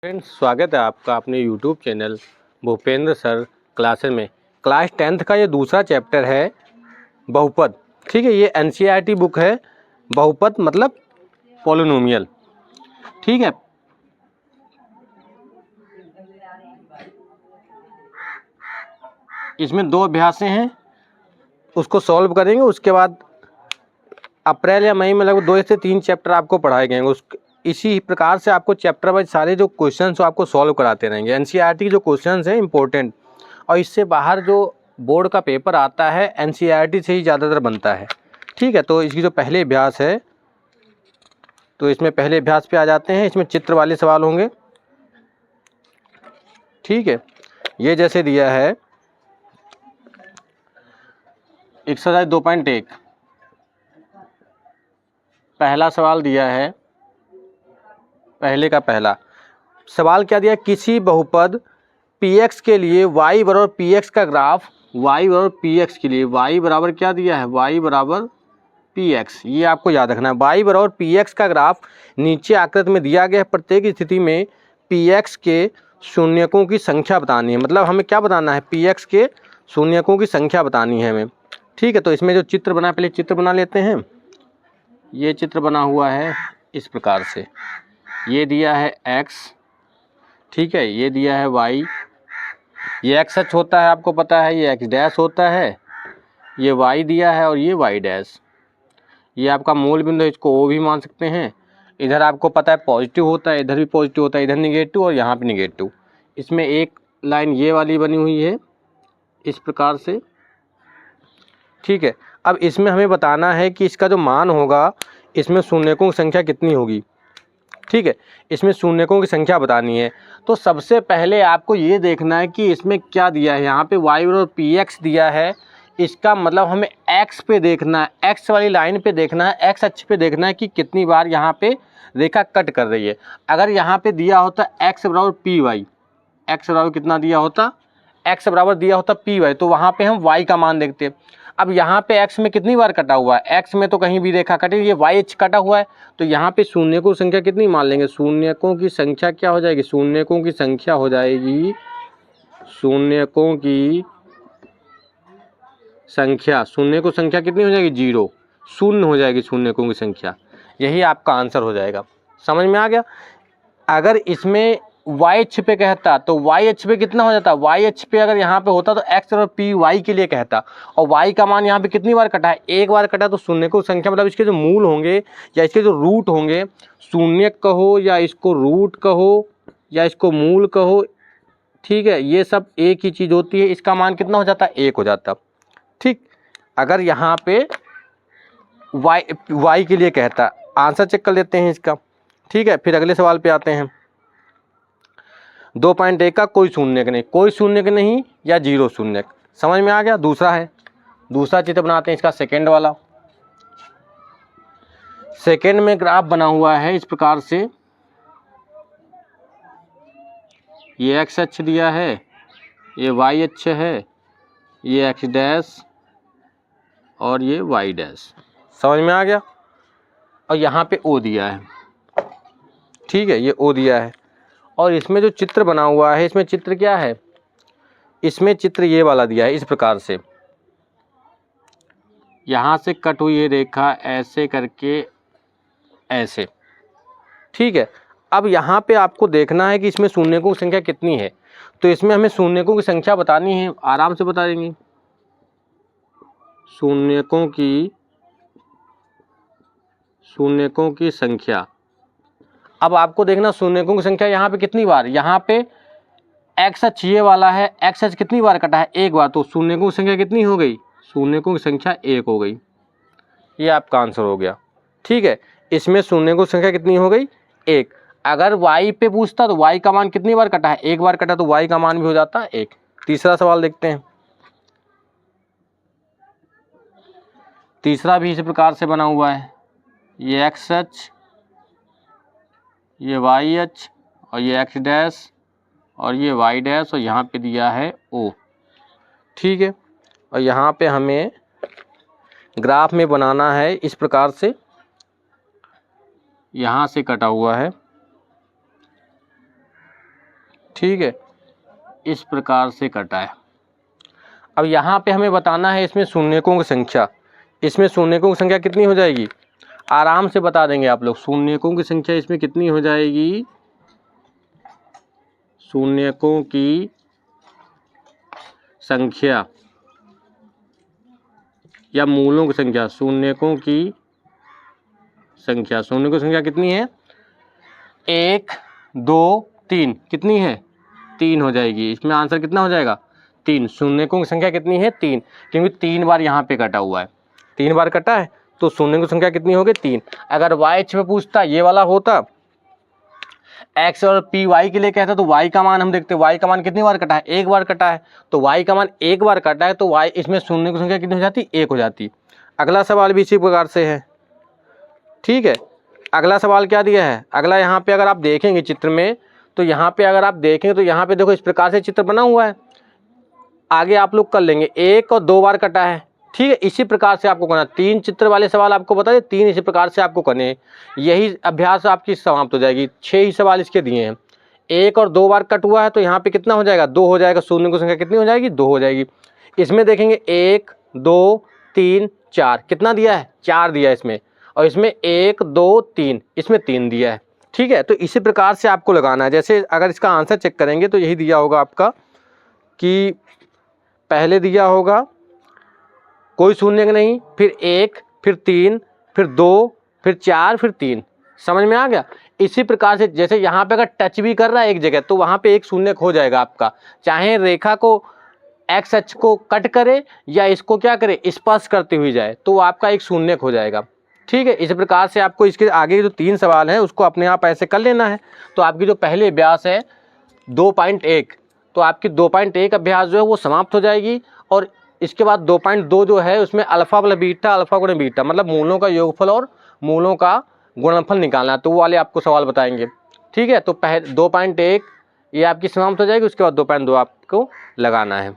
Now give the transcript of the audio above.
Friends, स्वागत है आपका अपने YouTube channel Bhupendra sir classes में। क्लास 10th का ये दूसरा चैप्टर है बहुपद। ठीक है, ये एनसीईआरटी बुक है। बहुपद मतलब पॉलिनोमियल। ठीक है, इसमें 2 अभ्यासें हैं, उसको सॉल्व करेंगे। उसके बाद अप्रैल या मई में लगभग 2 से 3 चैप्टर आपको पढ़ाए जाएंगे। इसी प्रकार से आपको चैप्टर वाइज सारे जो क्वेश्चंस आपको सॉल्व कराते रहेंगे। एनसीईआरटी के जो क्वेश्चंस हैं इंपॉर्टेंट, और इससे बाहर जो बोर्ड का पेपर आता है एनसीईआरटी से ही ज़्यादातर बनता है। ठीक है, तो इसकी जो पहले अभ्यास है, तो इसमें पहले अभ्यास पे आ जाते हैं। इसमें चित्र वाले सवाल होंगे। ठीक है, ये जैसे दिया है एक्सरसाइज 2.1, पहला सवाल दिया है। पहले का पहला सवाल क्या दिया, किसी बहुपद px के लिए y बराबर px का ग्राफ, y बराबर px के लिए y बराबर क्या दिया है, y बराबर px। ये आपको याद रखना है, y बराबर px का ग्राफ नीचे आकृति में दिया गया है। प्रत्येक स्थिति में px के शून्यकों की संख्या बतानी है। मतलब हमें क्या बताना है, px के शून्यकों की संख्या बतानी है हमें। ठीक है, तो इसमें जो चित्र बना, पहले चित्र बना लेते हैं। ये चित्र बना हुआ है इस प्रकार से। ये दिया है x, ठीक है, ये दिया है y, ये x अक्ष होता है, आपको पता है, ये x डैश होता है, ये y दिया है और ये y डैश। ये आपका मूल बिंदु, इसको O भी मान सकते हैं। इधर आपको पता है पॉजिटिव होता है, इधर भी पॉजिटिव होता है, इधर निगेटिव और यहाँ पे निगेटिव। इसमें एक लाइन ये वाली बनी हुई है इस प्रकार से। ठीक है, अब इसमें हमें बताना है कि इसका जो मान होगा, इसमें शून्यकों की संख्या कितनी होगी। ठीक है, इसमें शून्यकों की संख्या बतानी है। तो सबसे पहले आपको ये देखना है कि इसमें क्या दिया है। यहाँ पे y और px दिया है, इसका मतलब हमें x पे देखना है, x वाली लाइन पे देखना है, x अक्ष पे देखना है कि कितनी बार यहाँ पे रेखा कट कर रही है। अगर यहाँ पे दिया होता x बराबर py, x बराबर कितना दिया होता, x बराबर दिया होता py, तो वहाँ पे हम y का मान देखते। अब यहाँ पे x में कितनी बार कटा हुआ है, x में तो कहीं भी रेखा कटी, ये y अक्ष कटा हुआ है, तो यहाँ पे शून्यकों की संख्या कितनी मान लेंगे। शून्यकों की संख्या क्या हो जाएगी, शून्यकों की संख्या हो जाएगी, शून्यकों की संख्या, शून्यकों की संख्या कितनी हो जाएगी, 0, शून्य हो जाएगी शून्यकों की संख्या। यही आपका आंसर हो जाएगा। समझ में आ गया। अगर इसमें y अक्ष पे कहता तो y अक्ष पे कितना हो जाता, y अक्ष पे अगर यहाँ पे होता तो x और py के लिए कहता, और y का मान यहाँ पे कितनी बार कटा है, एक बार कटा। तो शून्यकों की संख्या मतलब इसके जो मूल होंगे या इसके जो रूट होंगे, शून्य कहो या इसको रूट कहो या इसको मूल कहो, ठीक है, ये सब एक ही चीज़ होती है। इसका मान कितना हो जाता है, 1 हो जाता। ठीक, अगर यहाँ पे y के लिए कहता, आंसर चेक कर लेते हैं इसका। ठीक है, फिर अगले सवाल पे आते हैं। 2.1 का कोई शून्यक नहीं, कोई शून्यक नहीं या 0 शून्यक। समझ में आ गया। दूसरा है, दूसरा चित्र बनाते हैं इसका, सेकंड वाला। सेकंड में ग्राफ बना हुआ है इस प्रकार से। ये x अक्ष दिया है, ये y अक्ष है, ये x डैश और ये y डैश। समझ में आ गया। और यहाँ पे O दिया है। ठीक है, ये O दिया है। और इसमें जो चित्र बना हुआ है, इसमें चित्र क्या है, इसमें चित्र ये वाला दिया है इस प्रकार से। यहाँ से कट हुई ये रेखा ऐसे करके ऐसे। ठीक है, अब यहाँ पे आपको देखना है कि इसमें शून्यकों की संख्या कितनी है। तो इसमें हमें शून्यकों की संख्या बतानी है, आराम से बता देंगे। शून्यकों की संख्या। अब आपको देखना शून्यकों की संख्या यहाँ पे कितनी बार, यहाँ पे x अक्ष ये वाला है, x अक्ष कितनी बार कटा है, 1 बार। तो शून्यकों की संख्या कितनी हो गई, शून्यकों की संख्या 1 हो गई। ये आपका आंसर हो गया। ठीक है, इसमें शून्यकों की संख्या कितनी हो गई, 1। अगर y पे पूछता तो y का मान कितनी बार कटा है, 1 बार कटा, तो y का मान भी हो जाता 1। तीसरा सवाल देखते हैं। तीसरा भी इसी प्रकार से बना हुआ है। ये x अक्ष, ये y अक्ष और ये x डैश और ये y डैश, और यहाँ पे दिया है O। ठीक है, और यहाँ पे हमें ग्राफ में बनाना है इस प्रकार से। यहाँ से कटा हुआ है, ठीक है, इस प्रकार से कटा है। अब यहाँ पे हमें बताना है इसमें शून्यकों की संख्या। इसमें शून्यकों की संख्या कितनी हो जाएगी, आराम से बता देंगे आप लोग। शून्यकों की संख्या इसमें कितनी हो जाएगी, शून्यकों की संख्या या मूलों की संख्या, शून्यकों की संख्या, शून्यकों की संख्या कितनी है, 1 2 3, कितनी है, 3 हो जाएगी। इसमें आंसर कितना हो जाएगा, 3। शून्यकों की संख्या कितनी है, 3, क्योंकि 3 बार यहाँ पे कटा हुआ है, 3 बार कटा है, तो शून्यकों की संख्या कितनी होगी, 3। अगर y पे पूछता, ये वाला होता x और p y के लिए कहता तो y का मान हम देखते, y का मान कितनी बार कटा है, 1 बार कटा है, तो y का मान 1 बार कटा है, तो y इसमें शून्य की संख्या कितनी हो जाती, 1 हो जाती। अगला सवाल भी इसी प्रकार से है। ठीक है, अगला सवाल क्या दिया है, अगला यहाँ पे अगर आप देखेंगे चित्र में, तो यहाँ पे अगर आप देखेंगे तो यहाँ पे देखो इस प्रकार से चित्र बना हुआ है। आगे आप लोग कर लेंगे, 1 और 2 बार कटा है। ठीक है, इसी प्रकार से आपको करना, 3 चित्र वाले सवाल आपको बता दें, 3 इसी प्रकार से आपको करने हैं। यही अभ्यास आपकी समाप्त हो जाएगी। 6 ही सवाल इसके दिए हैं। 1 और 2 बार कट हुआ है, तो यहाँ पे कितना हो जाएगा, 2 हो जाएगा। शून्य की संख्या कितनी हो जाएगी, 2 हो जाएगी। इसमें देखेंगे 1 2 3 4, कितना दिया है, 4 दिया है इसमें, और इसमें 1 2 3, इसमें 3 दिया है। ठीक है, तो इसी प्रकार से आपको लगाना है। जैसे अगर इसका आंसर चेक करेंगे तो यही दिया होगा आपका कि पहले दिया होगा कोई शून्य नहीं, फिर 1, फिर 3, फिर 2, फिर 4, फिर 3। समझ में आ गया। इसी प्रकार से जैसे यहाँ पे अगर टच भी कर रहा है एक जगह, तो वहाँ पे एक शून्य हो जाएगा आपका, चाहे रेखा को एक्स अक्ष को कट करे या इसको क्या करे, स्पर्श करते हुए जाए, तो आपका एक शून्य हो जाएगा। ठीक है, इस प्रकार से आपको इसके आगे जो 3 सवाल हैं उसको अपने आप ऐसे कर लेना है। तो आपकी जो पहले अभ्यास है 2.1, तो आपकी 2.1 अभ्यास जो है वो समाप्त हो जाएगी। और इसके बाद 2.2 जो है उसमें अल्फा प्लस बीटा, अल्फा गुणा बीटा, मतलब मूलों का योगफल और मूलों का गुणनफल निकालना है, तो वो वाले आपको सवाल बताएंगे। ठीक है, तो पहले 2.1 ये आपकी समाप्त हो जाएगी, उसके बाद 2.2 आपको लगाना है।